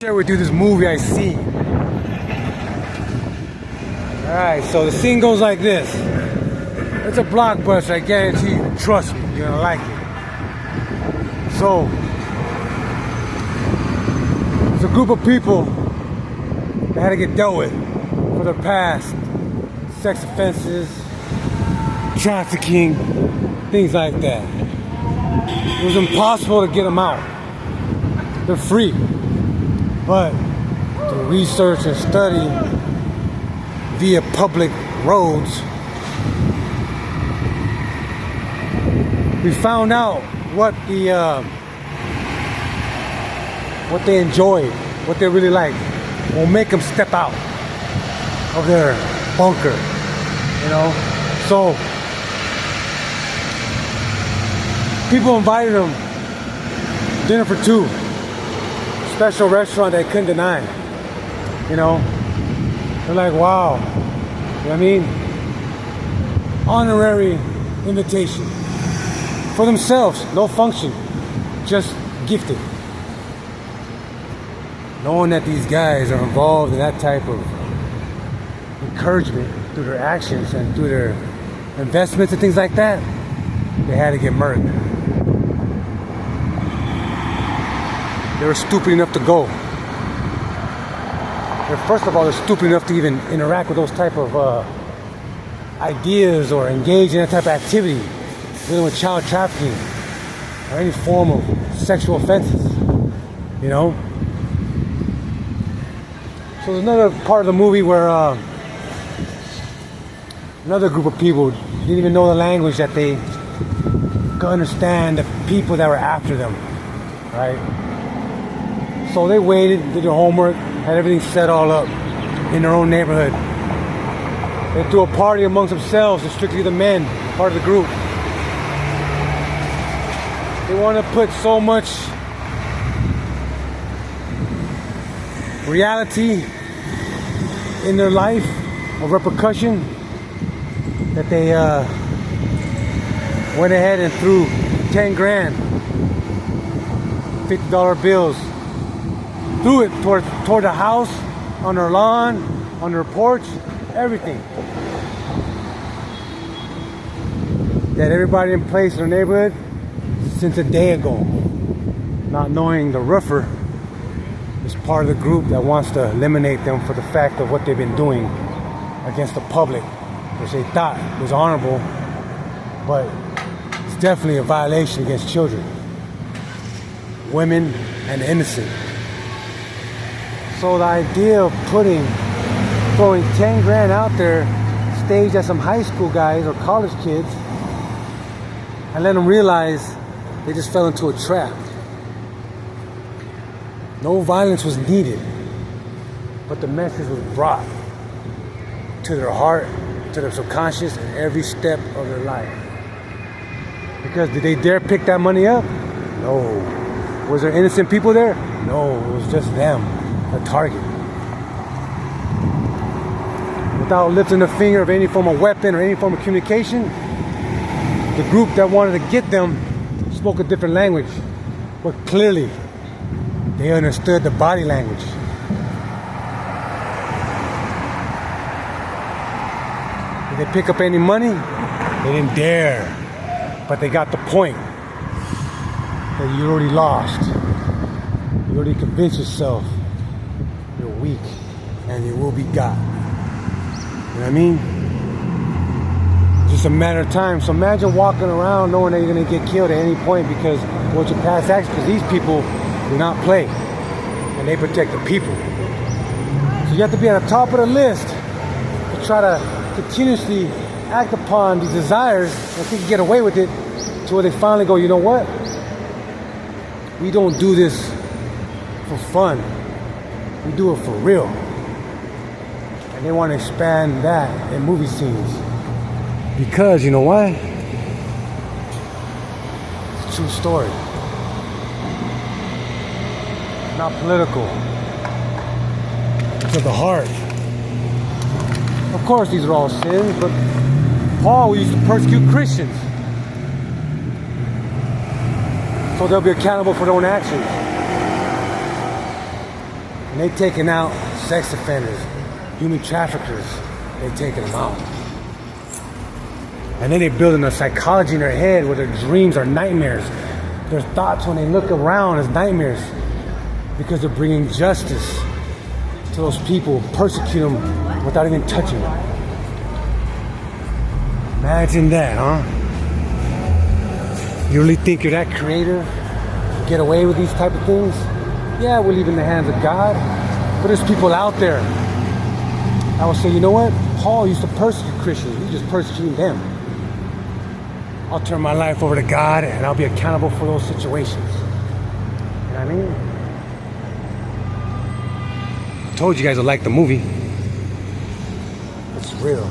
Share with you this movie I see. Alright, so the scene goes like this. It's a blockbuster, I guarantee you. Trust me, you're gonna like it. So, it's a group of people that had to get dealt with for their past. Sex offenses, trafficking, things like that. It was impossible to get them out. They're free. But through research and study via public roads, we found out what they enjoyed, what they really like. We'll make them step out of their bunker, you know. So people invited them dinner for two. Special restaurant they couldn't deny, you know. They're like, wow, you know what I mean? Honorary invitation for themselves, no function, just gifted. Knowing that these guys are involved in that type of encouragement through their actions and through their investments and things like that, they had to get murdered. They were stupid enough to go. First of all, they're stupid enough to even interact with those type of ideas or engage in that type of activity, dealing with child trafficking or any form of sexual offenses, you know. So there's another part of the movie where another group of people didn't even know the language that they could understand the people that were after them, right? So they waited, did their homework, had everything set all up in their own neighborhood. They threw a party amongst themselves, strictly the men, part of the group. They want to put so much reality in their life, of repercussion, that they went ahead and threw 10 grand, $50 bills, threw it toward the house, on their lawn, on their porch, everything. That everybody in place in their neighborhood since a day ago, not knowing the roofer is part of the group that wants to eliminate them for the fact of what they've been doing against the public, which they thought was honorable, but it's definitely a violation against children, women, and the innocent. So the idea of throwing 10 grand out there, staged at some high school guys or college kids, and let them realize they just fell into a trap. No violence was needed, but the message was brought to their heart, to their subconscious, in every step of their life. Because did they dare pick that money up? No. Was there innocent people there? No, it was just them, the target. Without lifting a finger of any form of weapon or any form of communication, the group that wanted to get them spoke a different language, but clearly they understood the body language. Did they pick up any money? They didn't dare, but they got the point that you already lost. You already convinced yourself you're weak and you will be got. You know what I mean? Just a matter of time. So imagine walking around knowing that you're going to get killed at any point because of what your past actions, because these people do not play and they protect the people. So you have to be at the top of the list to try to continuously act upon these desires and think you get away with it to where they finally go, you know what? We don't do this for fun. We do it for real. And they want to expand that in movie scenes. Because, you know why? It's a true story. Not political. It's of the heart. Of course, these are all sins, but Paul used to persecute Christians. So they'll be accountable for their own actions. And they taking out sex offenders, human traffickers. They taking them out. And then they building a psychology in their head where their dreams are nightmares. Their thoughts when they look around is nightmares. Because they're bringing justice to those people, persecute them without even touching them. Imagine that, huh? You really think you're that creative? Get away with these type of things? Yeah, we leave in the hands of God. But there's people out there I will say, you know what? Paul used to persecute Christians. We just persecuting them. I'll turn my life over to God and I'll be accountable for those situations. You know what I mean? I told you guys I like the movie. It's real.